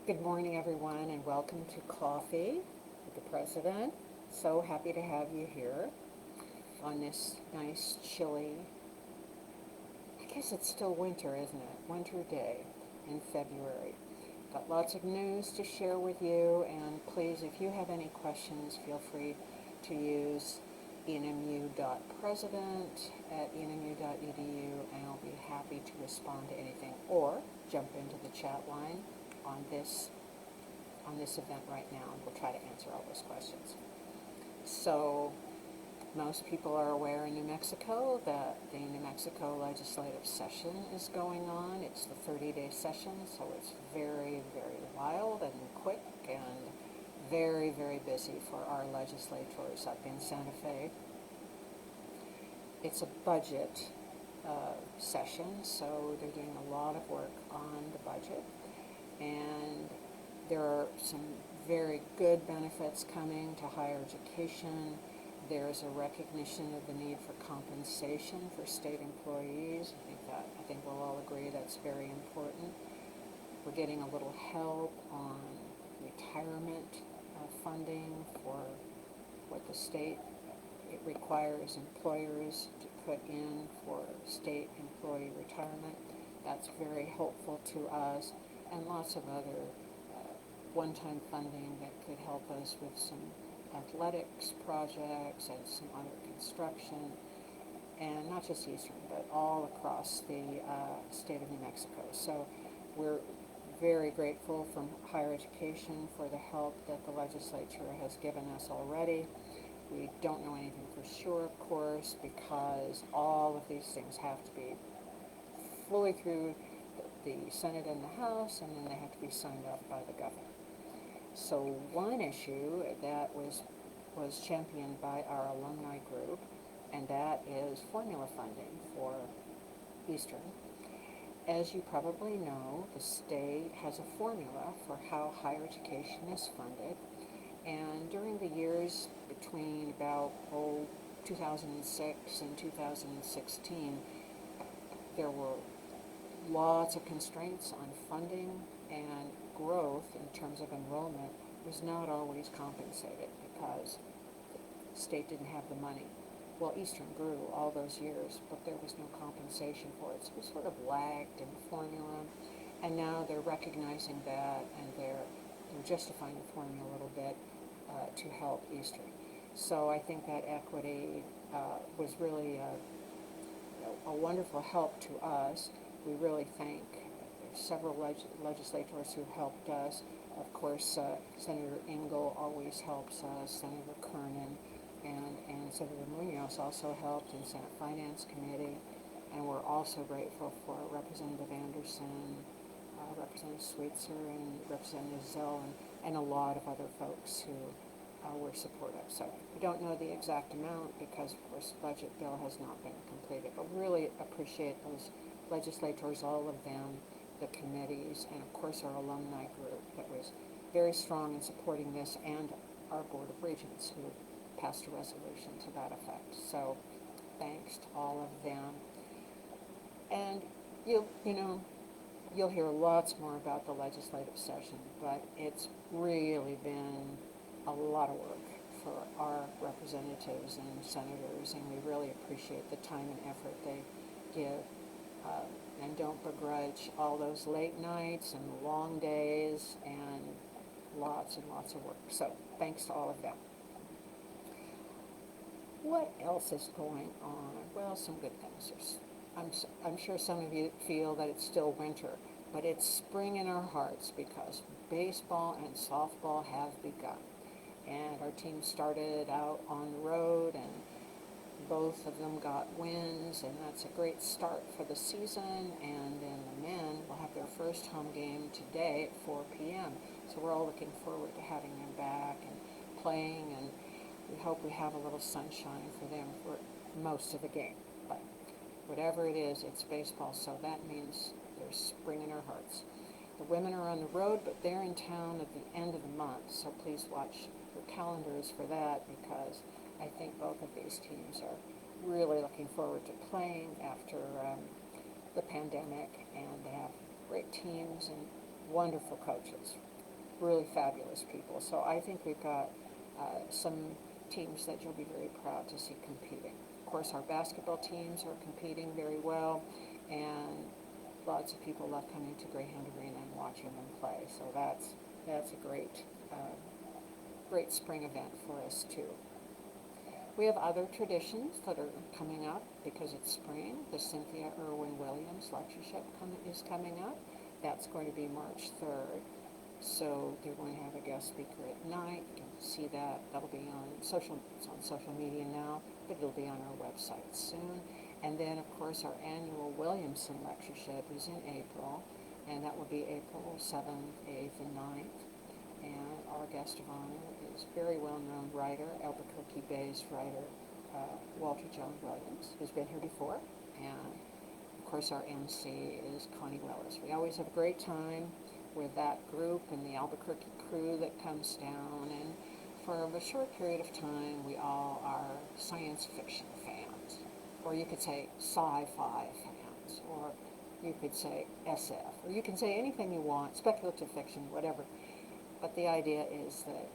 Good morning, everyone, and welcome to Coffee with the President. So happy to have you here on this nice, chilly, I guess it's still winter, isn't it? Winter day in February. Got lots of news to share with you, and please, if you have any questions, feel free to use enmu.president@enmu.edu, and I'll be happy to respond to anything, or jump into the chat line on this on this event right now, and we'll try to answer all those questions. So, most people are aware in New Mexico that the New Mexico legislative session is going on. It's the 30-day session, so it's very, very wild and quick and very, very busy for our legislators up in Santa Fe. It's a budget session, so they're doing a lot of work on the budget, and there are some very good benefits coming to higher education. There's a recognition of the need for compensation for state employees. I think we'll all agree that's very important. We're getting a little help on retirement funding for what the state it requires employers to put in for state employee retirement. That's very helpful to us, and lots of other one-time funding that could help us with some athletics projects and some other construction, and not just Eastern, but all across the state of New Mexico. So we're very grateful from higher education for the help that the legislature has given us already. We don't know anything for sure, of course, because all of these things have to be fully through the Senate and the House, and then they have to be signed off by the governor. So one issue that was championed by our alumni group, and that is formula funding for Eastern. As you probably know, the state has a formula for how higher education is funded, and during the years between about 2006 and 2016, there were lots of constraints on funding, and growth in terms of enrollment was not always compensated because the state didn't have the money. Well, Eastern grew all those years, but there was no compensation for it. So we sort of lagged in formula, and now they're recognizing that, and they're justifying the formula a little bit to help Eastern. So I think that equity was really a wonderful help to us. We really thank several legislators who helped us. Of course, Senator Engel always helps us, Senator Kernan, and Senator Munoz also helped in Senate Finance Committee. And we're also grateful for Representative Anderson, Representative Sweetser, and Representative Zell, and a lot of other folks who were supportive. So we don't know the exact amount because, of course, the budget bill has not been completed. But really appreciate those legislators, all of them, the committees, and of course our alumni group that was very strong in supporting this, and our Board of Regents who passed a resolution to that effect. So thanks to all of them. And you'll hear lots more about the legislative session, but it's really been a lot of work for our representatives and senators, and we really appreciate the time and effort they give. And don't begrudge all those late nights and long days and lots of work. So thanks to all of them. What else is going on? Well, some good things. I'm sure some of you feel that it's still winter, but it's spring in our hearts because baseball and softball have begun. And our team started out on the road, and both of them got wins, and that's a great start for the season. And then the men will have their first home game today at 4 p.m. So we're all looking forward to having them back and playing, and we hope we have a little sunshine for them for most of the game. But whatever it is, it's baseball, so that means there's spring in our hearts. The women are on the road, but they're in town at the end of the month, so please watch your calendars for that, because I think both of these teams are really looking forward to playing after the pandemic, and they have great teams and wonderful coaches. really fabulous people. So I think we've got some teams that you'll be very proud to see competing. Of course, our basketball teams are competing very well, and lots of people love coming to Greyhound Arena and watching them play. So that's a great spring event for us too. We have other traditions that are coming up because it's spring. The Cynthia Irwin Williams lectureship is coming up. That's going to be March 3rd. So they're going to have a guest speaker at night. You can see that. That'll be it's on social media now, but it'll be on our website soon. And then, of course, our annual Williamson lectureship is in April, and that will be April 7th, 8th, and 9th. And our guest of honor is very well-known writer, Albuquerque-based writer, Walter John Williams, who's been here before. And, of course, our MC is Connie Wellers. We always have a great time with that group and the Albuquerque crew that comes down. And for a short period of time, we all are science fiction fans. Or you could say sci-fi fans. Or you could say SF. Or you can say anything you want, speculative fiction, whatever. But the idea is that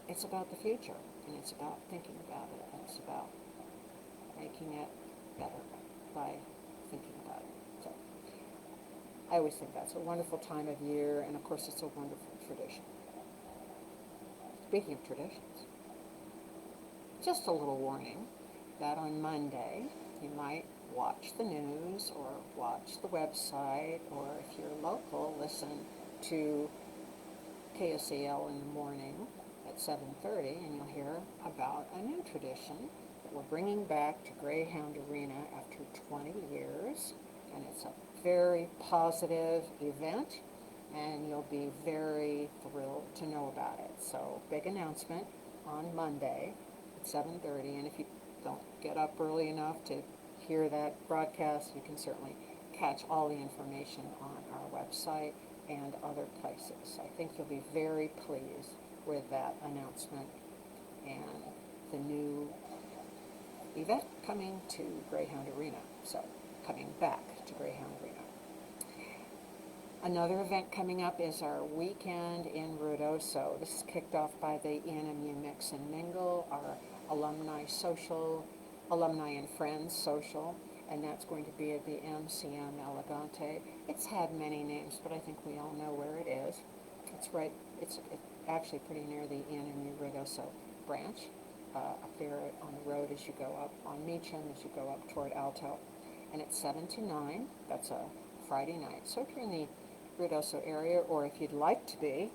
it's about the future, and it's about thinking about it, and it's about making it better by thinking about it. So I always think that's a wonderful time of year, and of course it's a wonderful tradition. Speaking of traditions, just a little warning that on Monday you might watch the news or watch the website, or if you're local, listen to KSCL in the morning at 7:30, and you'll hear about a new tradition that we're bringing back to Greyhound Arena after 20 years, and it's a very positive event, and you'll be very thrilled to know about it. So, big announcement on Monday at 7:30, and if you don't get up early enough to hear that broadcast, you can certainly catch all the information on our website and other places. I think you'll be very pleased with that announcement and the new event coming to Greyhound Arena. So, coming back to Greyhound Arena. Another event coming up is our weekend in Ruidoso. This is kicked off by the ENMU Mix and Mingle, our alumni and friends social, and that's going to be at the MCM Elegante. It's had many names, but I think we all know where it is. It's actually pretty near the ENMU Ruidoso branch, up there on the road as you go up on Meacham, as you go up toward Alto. And it's 7 to 9, that's a Friday night. So if you're in the Ruidoso area, or if you'd like to be,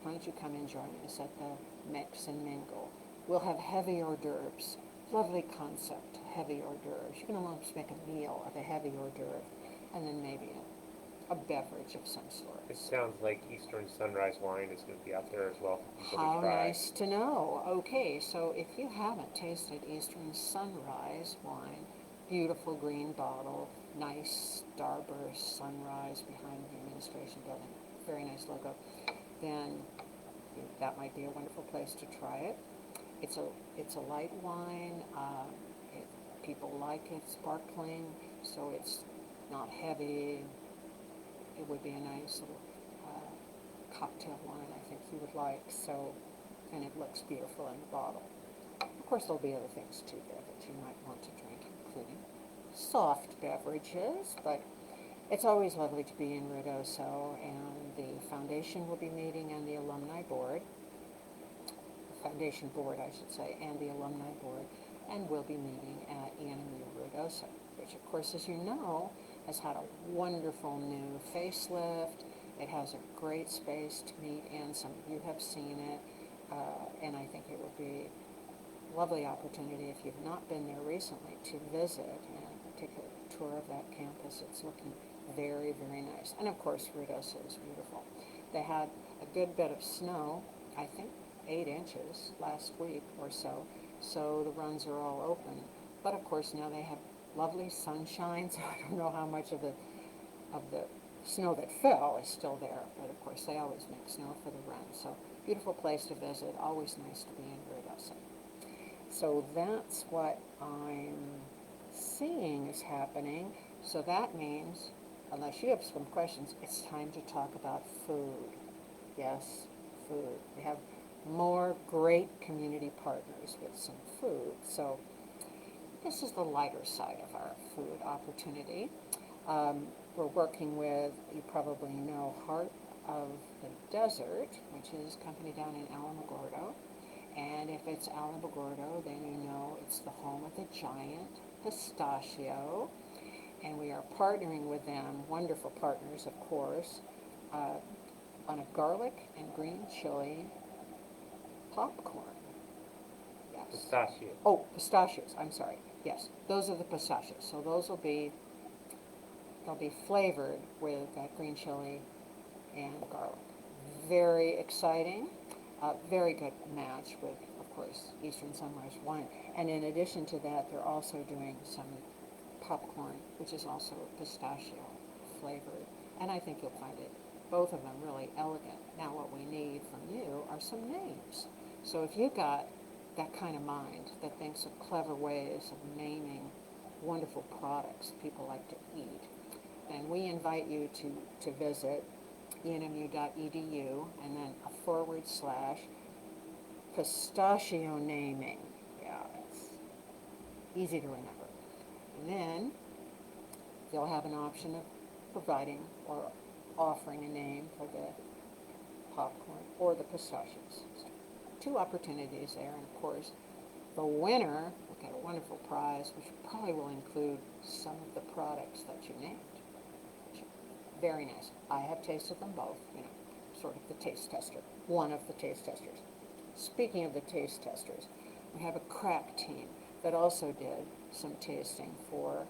why don't you come and join us at the Mix and Mingle. We'll have heavy hors d'oeuvres. Lovely concept, heavy hors d'oeuvres. You can almost make a meal of a heavy hors d'oeuvre, and then maybe a beverage of some sort. It sounds like Eastern Sunrise wine is going to be out there as well for people How to try. nice to know. Okay, so if you haven't tasted Eastern Sunrise wine, beautiful green bottle, nice starburst sunrise behind the administration building, very nice logo, then that might be a wonderful place to try it. It's a light wine. People like it sparkling, so it's not heavy. It would be a nice little cocktail wine I think you would like. So, and it looks beautiful in the bottle. Of course, there'll be other things too there that you might want to drink, including soft beverages. But it's always lovely to be in Ruidoso, and the foundation will be meeting, and the alumni board. Foundation board, I should say, and the alumni board, and we'll be meeting at ENMU Ruidoso, which, of course, as you know, has had a wonderful new facelift. It has a great space to meet in. Some of you have seen it, and I think it would be a lovely opportunity if you've not been there recently to visit and take a tour of that campus. It's looking very, very nice. And, of course, Ruidoso is beautiful. They had a good bit of snow, I think 8 inches last week or so, so the runs are all open. But of course now they have lovely sunshine, so I don't know how much of the snow that fell is still there, but of course they always make snow for the run. So beautiful place to visit, always nice to be in Ruidoso. So that's what I'm seeing is happening. So that means, unless you have some questions, it's time to talk about food. Yes, food. We have more great community partners with some food. So this is the lighter side of our food opportunity. We're working with, you probably know, Heart of the Desert, which is a company down in Alamogordo. And if it's Alamogordo, then you know it's the home of the giant pistachio. And we are partnering with them, wonderful partners, of course, on a garlic and green chili popcorn. Yes. Pistachio. Oh, pistachios, I'm sorry. Yes, those are the pistachios. So they'll be flavored with that green chili and garlic. Very exciting. Very good match with, of course, Eastern Sunrise wine. And in addition to that, they're also doing some popcorn, which is also pistachio flavored. And I think you'll find it, both of them, really elegant. Now what we need from you are some names. So if you've got that kind of mind that thinks of clever ways of naming wonderful products people like to eat, then we invite you to visit enmu.edu and then / pistachio naming. Yeah, it's easy to remember. And then they'll have an option of providing or offering a name for the popcorn or the pistachios. So, two opportunities there, and of course, the winner will get a wonderful prize, which probably will include some of the products that you named. Very nice. I have tasted them both, sort of the taste tester, one of the taste testers. Speaking of the taste testers, we have a crack team that also did some tasting for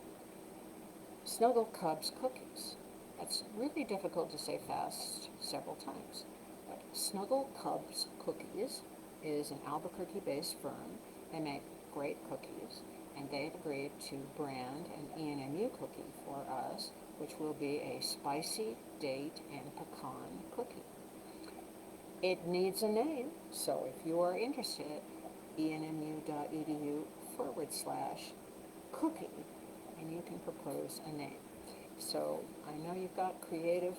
Snuggle Cubs cookies. That's really difficult to say fast several times. But Snuggle Cubs Cookies is an Albuquerque-based firm. They make great cookies, and they've agreed to brand an ENMU cookie for us, which will be a spicy date and pecan cookie. It needs a name, so if you are interested, enmu.edu / cookie, and you can propose a name. So I know you've got creative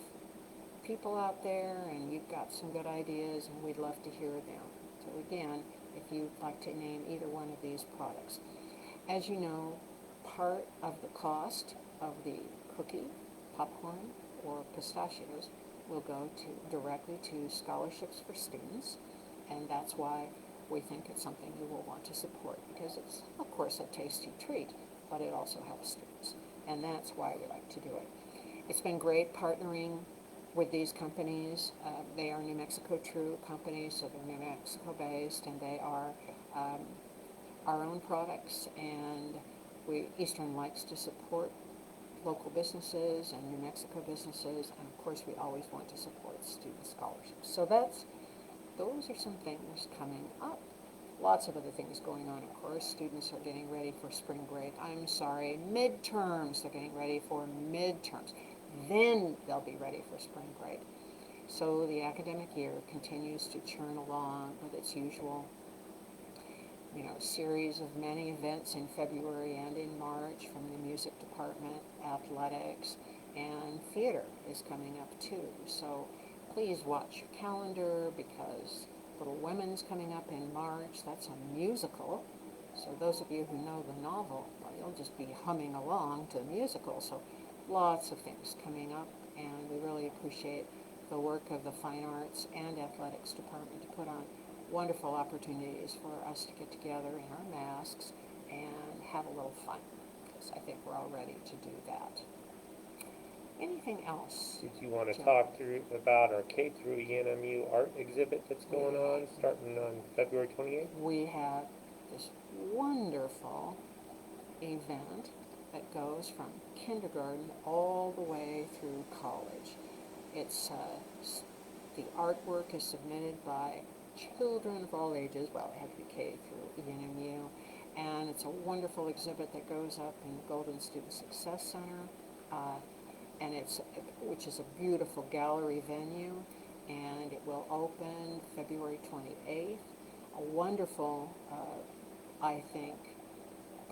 people out there and you've got some good ideas, and we'd love to hear them. So again, if you'd like to name either one of these products. As you know, part of the cost of the cookie, popcorn, or pistachios will go directly to scholarships for students, and that's why we think it's something you will want to support, because it's, of course, a tasty treat, but it also helps students, and that's why we like to do it. It's been great partnering with these companies. They are New Mexico True companies, so they're New Mexico based, and they are our own products, and Eastern likes to support local businesses and New Mexico businesses, and of course we always want to support student scholarships. So those are some things coming up. Lots of other things going on, of course. Students are getting ready for spring break. I'm sorry, midterms. They're getting ready for midterms. Then they'll be ready for spring break. So the academic year continues to churn along with its usual series of many events in February and in March from the music department, athletics, and theater is coming up too. So please watch your calendar, because Little Women's coming up in March. That's a musical. So those of you who know the novel, well, you'll just be humming along to the musical. So lots of things coming up, and we really appreciate the work of the Fine Arts and Athletics Department to put on wonderful opportunities for us to get together in our masks and have a little fun, because I think we're all ready to do that. Anything else? Did you want to Jim? talk about our K through ENMU art exhibit that's going on starting on February 28th? We have this wonderful event that goes from kindergarten all the way through college. It's the artwork is submitted by children of all ages. Well, it has to be K through ENMU, and it's a wonderful exhibit that goes up in the Golden Student Success Center, which is a beautiful gallery venue, and it will open February 28th. A wonderful, I think,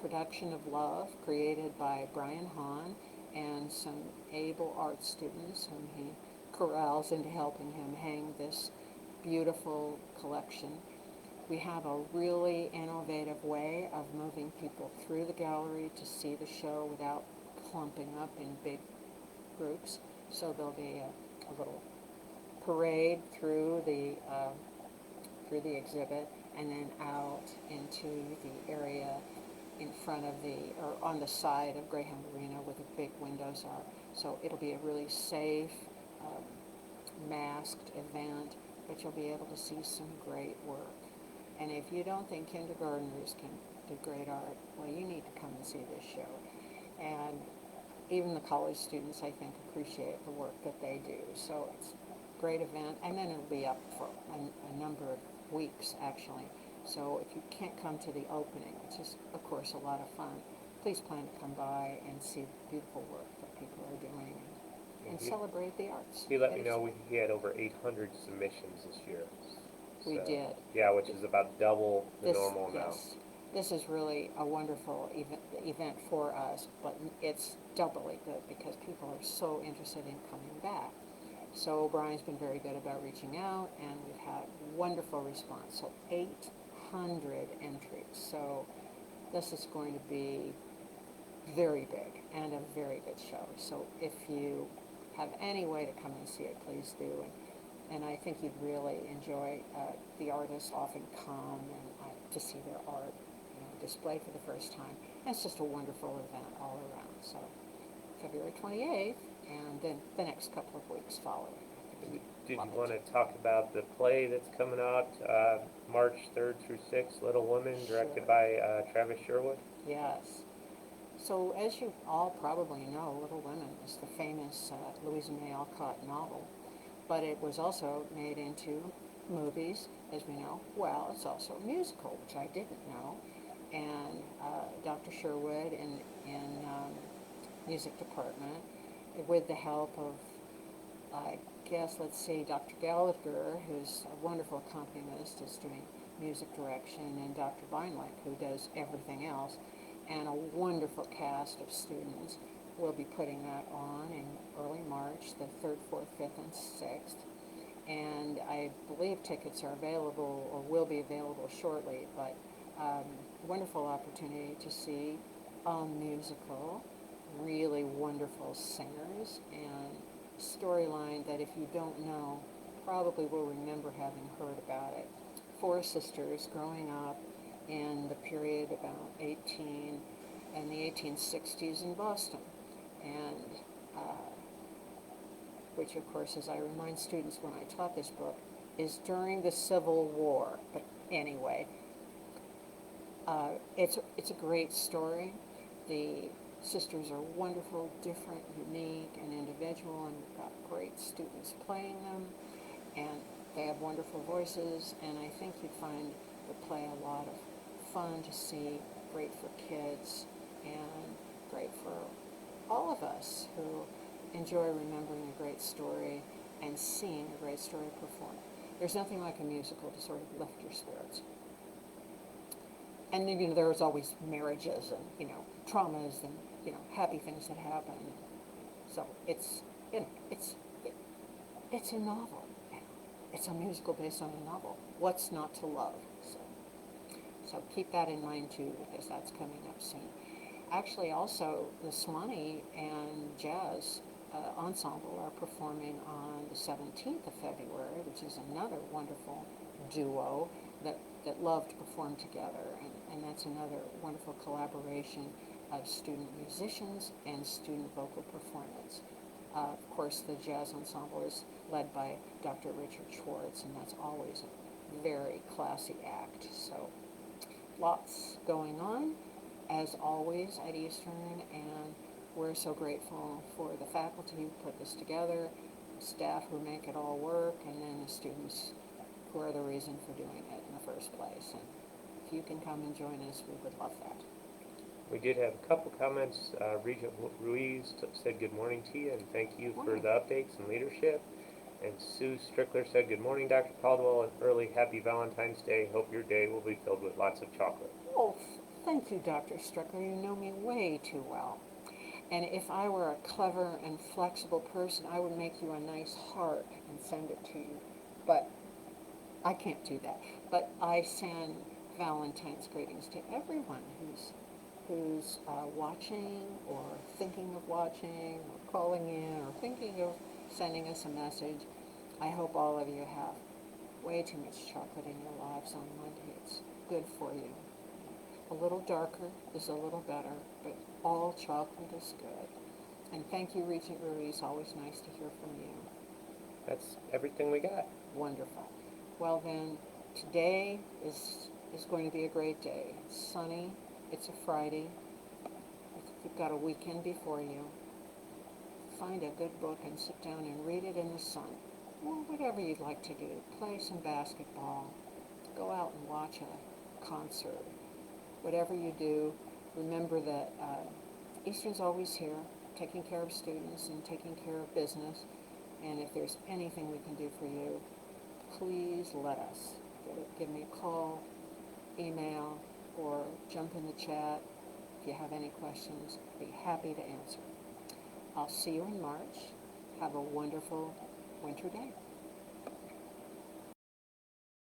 production of love created by Brian Hahn and some able art students whom he corrals into helping him hang this beautiful collection. We have a really innovative way of moving people through the gallery to see the show without clumping up in big groups. So there'll be a little parade through the exhibit, and then out into the area in front of or on the side of Greyhound Arena where the big windows are. So it'll be a really safe, masked event, but you'll be able to see some great work. And if you don't think kindergartners can do great art, well, you need to come and see this show. And even the college students, I think, appreciate the work that they do. So it's a great event, and then it'll be up for a number of weeks, actually. So if you can't come to the opening, which is, of course, a lot of fun, please plan to come by and see the beautiful work that people are doing and celebrate the arts. He let me know he had over 800 submissions this year. We did. Yeah, which is about double the normal amount. Yes, this is really a wonderful event for us, but it's doubly good because people are so interested in coming back. So Brian's been very good about reaching out, and we've had wonderful response. So 800 entries. So this is going to be very big and a very good show. So if you have any way to come and see it, please do. And I think you'd really enjoy. The artists often come and to see their art, displayed for the first time. And it's just a wonderful event all around. So February 28th, and then the next couple of weeks following. Did you want to talk about the play that's coming out March 3rd through 6th, Little Women, directed by Travis Sherwood? Yes. So as you all probably know, Little Women is the famous Louisa May Alcott novel, but it was also made into movies, as we know. Well, it's also a musical, which I didn't know. And Dr. Sherwood in music department, with the help of, I guess, let's see, Dr. Gallagher, who's a wonderful accompanist, is doing music direction, and Dr. Beinlich, who does everything else, and a wonderful cast of students will be putting that on in early March, the 3rd, 4th, 5th, and 6th. And I believe tickets are available or will be available shortly, but wonderful opportunity to see a musical, really wonderful singers, and storyline that if you don't know, probably will remember having heard about it. 4 sisters growing up in the period about in the 1860s in Boston, and which of course, as I remind students when I taught this book, is during the Civil War. But anyway, it's a great story. The sisters are wonderful, different, unique, and individual, and we've got great students playing them, and they have wonderful voices, and I think you'd find the play a lot of fun to see, great for kids, and great for all of us who enjoy remembering a great story and seeing a great story performed. There's nothing like a musical to sort of lift your spirits. And then, there's always marriages and, traumas and, happy things that happen. So it's a novel. It's a musical based on a novel. What's not to love? So keep that in mind too, because that's coming up soon. Actually, also, the Swanee and Jazz Ensemble are performing on the 17th of February, which is another wonderful duo that love to perform together, and that's another wonderful collaboration of student musicians and student vocal performance. Of course, the Jazz Ensemble is led by Dr. Richard Schwartz, and that's always a very classy act. So lots going on, as always, at Eastern, and we're so grateful for the faculty who put this together, staff who make it all work, and then the students who are the reason for doing it in the first place. And if you can come and join us, we would love that. We did have a couple comments. Regent Ruiz said good morning to you, and thank you for the updates and leadership. And Sue Strickler said, good morning, Dr. Caldwell, and early happy Valentine's Day. Hope your day will be filled with lots of chocolate. Oh, thank you, Dr. Strickler. You know me way too well. And if I were a clever and flexible person, I would make you a nice heart and send it to you. But I can't do that. But I send Valentine's greetings to everyone who's watching or thinking of watching or calling in or thinking of sending us a message. I hope all of you have way too much chocolate in your lives on Monday. It's good for you. A little darker is a little better, but all chocolate is good. And thank you, Regent Ruiz. Always nice to hear from you. That's everything we got. Wonderful. Well then, today is going to be a great day. It's sunny. It's a Friday. You've got a weekend before you. Find a good book and sit down and read it in the sun. Or whatever you'd like to do. Play some basketball. Go out and watch a concert. Whatever you do, remember that Eastern's always here, taking care of students and taking care of business. And if there's anything we can do for you, please let us. Give me a call, email, or jump in the chat. If you have any questions, I'd be happy to answer. I'll see you in March. Have a wonderful winter day.